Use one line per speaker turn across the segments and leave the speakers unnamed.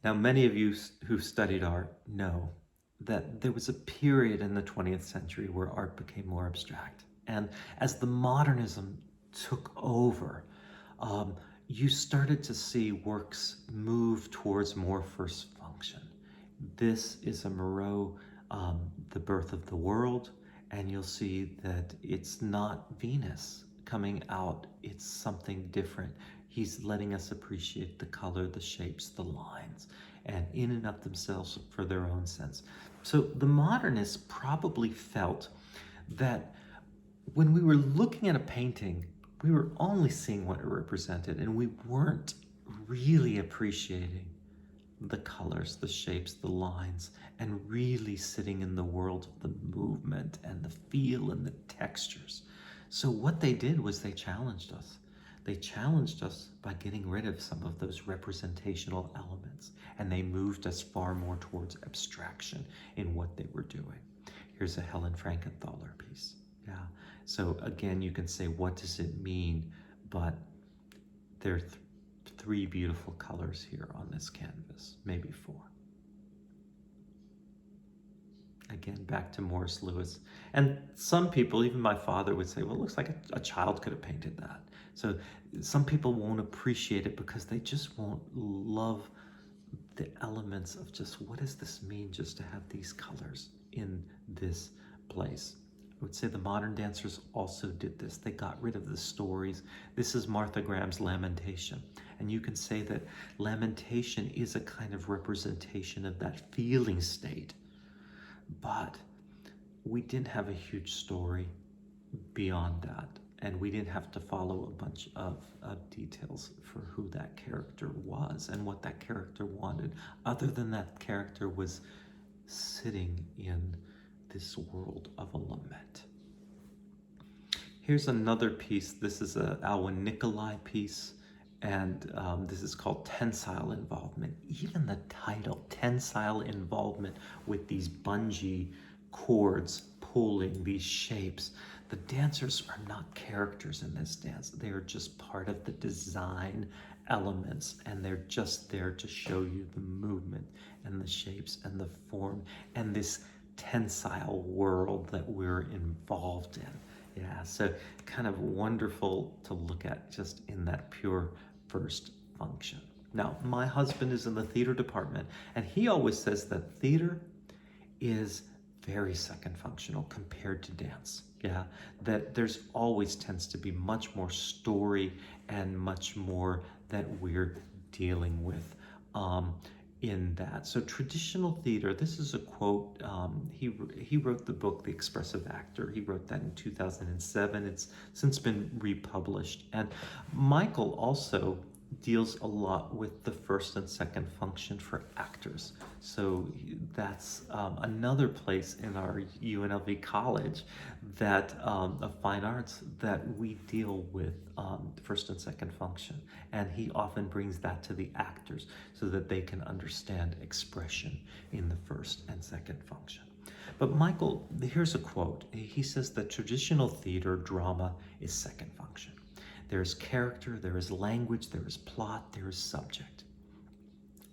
Now, many of you who've studied art know that there was a period in the 20th century where art became more abstract. And as the modernism took over, um, you started to see works move towards more first function. This is a Moreau, The Birth of the World, and you'll see that it's not Venus coming out, it's something different. He's letting us appreciate the color, the shapes, the lines, and in and of themselves for their own sense. So the modernists probably felt that when we were looking at a painting, we were only seeing what it represented, and we weren't really appreciating the colors, the shapes, the lines, and really sitting in the world of the movement and the feel and the textures. So what they did was they challenged us. They challenged us by getting rid of some of those representational elements, and they moved us far more towards abstraction in what they were doing. Here's a Helen Frankenthaler piece. Yeah. So again, you can say, what does it mean? But there are three beautiful colors here on this canvas, maybe four. Again, back to Morris Louis. And some people, even my father, would say, well, it looks like a child could have painted that. So some people won't appreciate it because they just won't love the elements of just what does this mean just to have these colors in this place. I would say the modern dancers also did this. They got rid of the stories. This is Martha Graham's Lamentation. And you can say that lamentation is a kind of representation of that feeling state. But we didn't have a huge story beyond that. And we didn't have to follow a bunch of details for who that character was and what that character wanted, other than that character was sitting in this world of a lament. Here's another piece. This is a Alwyn Nicolai piece, and this is called Tensile Involvement. Even the title, Tensile Involvement, with these bungee cords pulling these shapes. The dancers are not characters in this dance. They are just part of the design elements, and they're just there to show you the movement and the shapes and the form and this tensile world that we're involved in. Yeah, so kind of wonderful to look at just in that pure first function. Now, my husband is in the theater department, and he always says that theater is very second functional compared to dance. Yeah, that there's always tends to be much more story and much more that we're dealing with in that. So traditional theater, this is a quote, he wrote the book, The Expressive Actor. He wrote that in 2007. It's since been republished. And Michael also deals a lot with the first and second function for actors. So that's another place in our UNLV college that of fine arts that we deal with first and second function. And he often brings that to the actors so that they can understand expression in the first and second function. But Michael, here's a quote. He says that traditional theater drama is second function. There is character, there is language, there is plot, there is subject.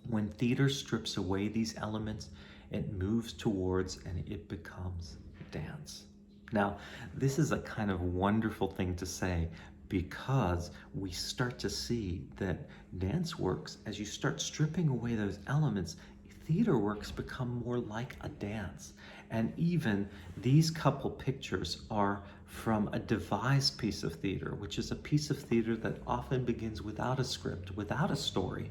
When theater strips away these elements, it moves towards and it becomes dance. Now, this is a kind of wonderful thing to say because we start to see that dance works, as you start stripping away those elements, theater works become more like a dance. And even these couple pictures are from a devised piece of theater, which is a piece of theater that often begins without a script, without a story.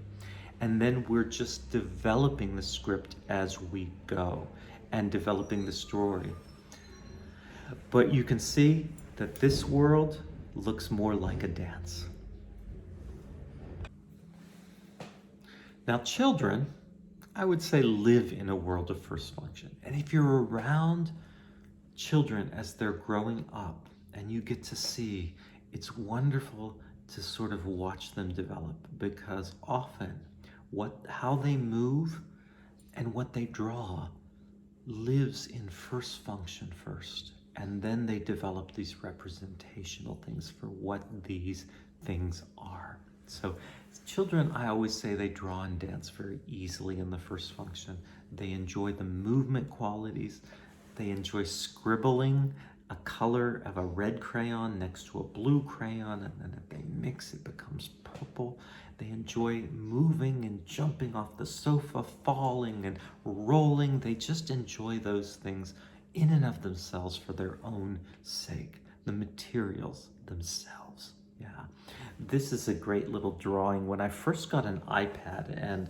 And then we're just developing the script as we go and developing the story. But you can see that this world looks more like a dance. Now, children, I would say, live in a world of first function. And if you're around children as they're growing up and you get to see, it's wonderful to sort of watch them develop, because often how they move and what they draw lives in first function first, and then they develop these representational things for what these things are. So children, I always say they draw and dance very easily in the first function. They enjoy the movement qualities. They enjoy scribbling a color of a red crayon next to a blue crayon, and then if they mix, it becomes purple. They enjoy moving and jumping off the sofa, falling and rolling. They just enjoy those things in and of themselves for their own sake, the materials themselves. Yeah, this is a great little drawing. When I first got an iPad and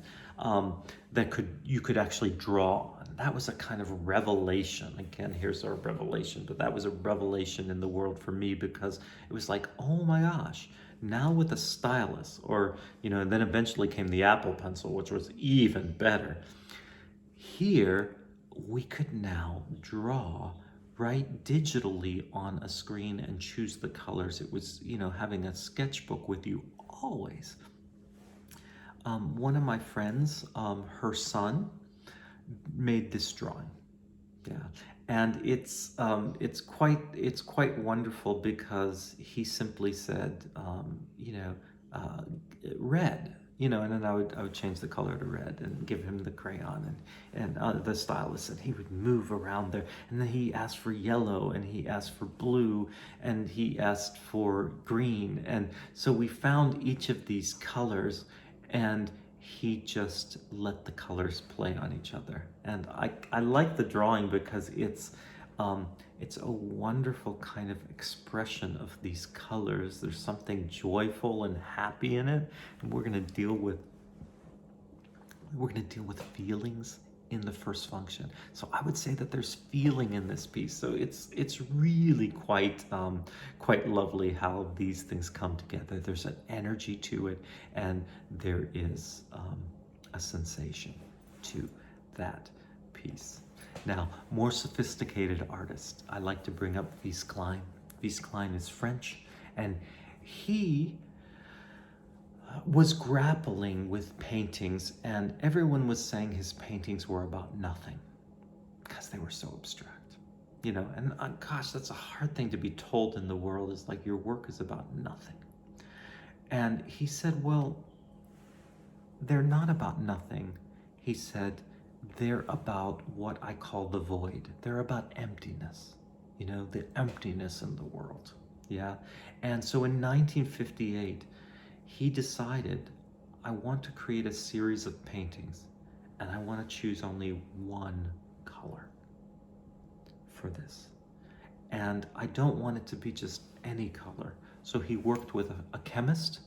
you could actually draw, that was a kind of revelation. Again, here's our revelation, but that was a revelation in the world for me, because it was like, oh my gosh, now with a stylus, or, and then eventually came the Apple Pencil, which was even better. Here, we could now draw right digitally on a screen and choose the colors. It was, having a sketchbook with you always. One of my friends, her son, made this drawing. Yeah, and it's quite wonderful, because he simply said, red, and then I would change the color to red and give him the crayon and the stylus, and he would move around there. And then he asked for yellow, and he asked for blue, and he asked for green, and so we found each of these colors, and he just let the colors play on each other. And I like the drawing because it's a wonderful kind of expression of these colors. There's something joyful and happy in it, and we're going to deal with feelings in the first function. So I would say that there's feeling in this piece. So it's really quite lovely how these things come together. There's an energy to it, and there is a sensation to that piece. Now, more sophisticated artists, I like to bring up Vies Klein. Vies Klein is French, and he was grappling with paintings, and everyone was saying his paintings were about nothing because they were so abstract. And gosh, that's a hard thing to be told in the world, is like, your work is about nothing. And he said, well, they're not about nothing. He said, they're about what I call the void. They're about emptiness, the emptiness in the world. Yeah. And so in 1958, he decided, I want to create a series of paintings, and I want to choose only one color for this. And I don't want it to be just any color. So he worked with a chemist,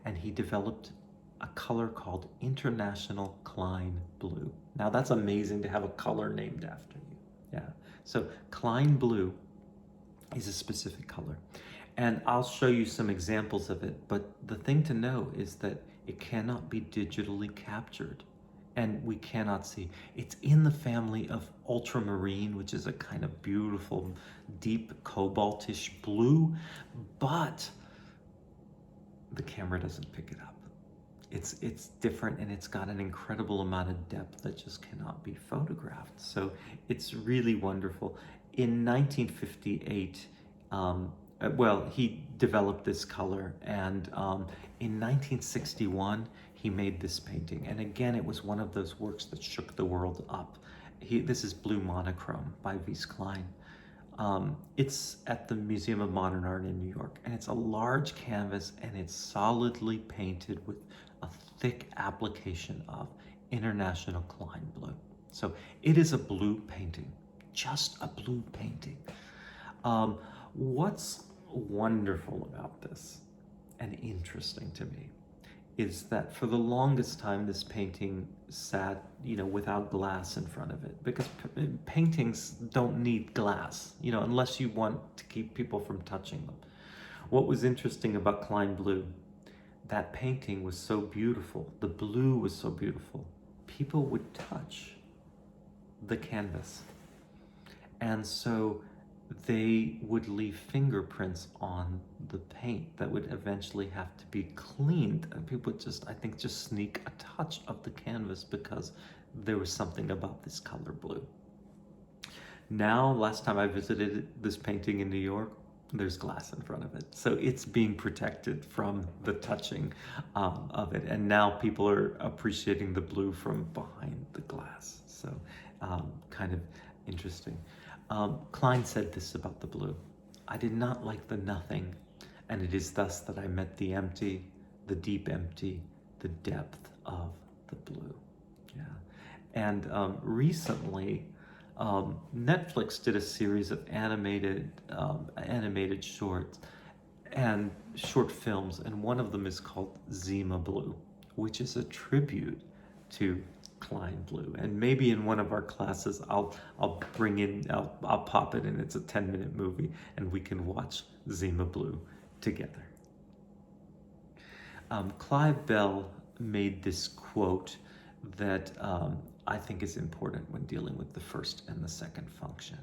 and he developed a color called International Klein Blue. Now that's amazing to have a color named after you. Yeah. So Klein Blue is a specific color. And I'll show you some examples of it, but the thing to know is that it cannot be digitally captured, and we cannot see. It's in the family of ultramarine, which is a kind of beautiful, deep cobaltish blue, but the camera doesn't pick it up. It's different, and it's got an incredible amount of depth that just cannot be photographed. So it's really wonderful. In 1958, he developed this color, and in 1961, he made this painting. And again, it was one of those works that shook the world up. This is Blue Monochrome by Vies Klein. It's at the Museum of Modern Art in New York, and it's a large canvas, and it's solidly painted with a thick application of International Klein Blue. So it is a blue painting, just a blue painting. What's wonderful about this, and interesting to me, is that for the longest time this painting sat, without glass in front of it, because paintings don't need glass, unless you want to keep people from touching them. What was interesting about Klein Blue, that painting was so beautiful, the blue was so beautiful, people would touch the canvas, and so they would leave fingerprints on the paint that would eventually have to be cleaned. And people would just sneak a touch of the canvas because there was something about this color blue. Now, last time I visited this painting in New York, there's glass in front of it. So it's being protected from the touching of it. And now people are appreciating the blue from behind the glass. So kind of interesting. Klein said this about the blue. I did not like the nothing, and it is thus that I met the empty, the deep empty, the depth of the blue. Yeah. And recently, Netflix did a series of animated shorts and short films, and one of them is called Zima Blue, which is a tribute to Klein Blue. And maybe in one of our classes, I'll pop it in. It's a 10-minute movie, and we can watch Zima Blue together. Clive Bell made this quote that I think is important when dealing with the first and the second function.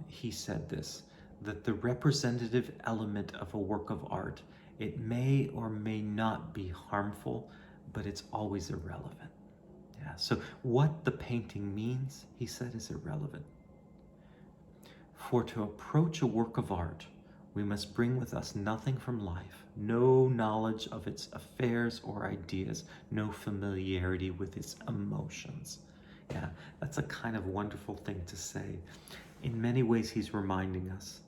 He said this, that the representative element of a work of art, it may or may not be harmful, but it's always irrelevant. Yeah. So what the painting means, he said, is irrelevant. For to approach a work of art, we must bring with us nothing from life, no knowledge of its affairs or ideas, no familiarity with its emotions. Yeah, that's a kind of wonderful thing to say. In many ways, he's reminding us,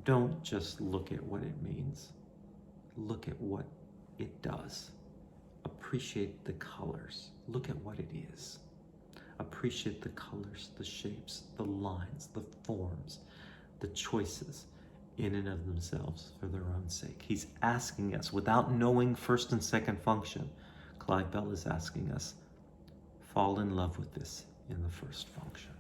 don't just look at what it means. Look at what it does. Appreciate the colors. Look at what it is. Appreciate the colors, the shapes, the lines, the forms, the choices in and of themselves for their own sake. He's asking us, without knowing first and second function, Clive Bell is asking us, fall in love with this in the first function.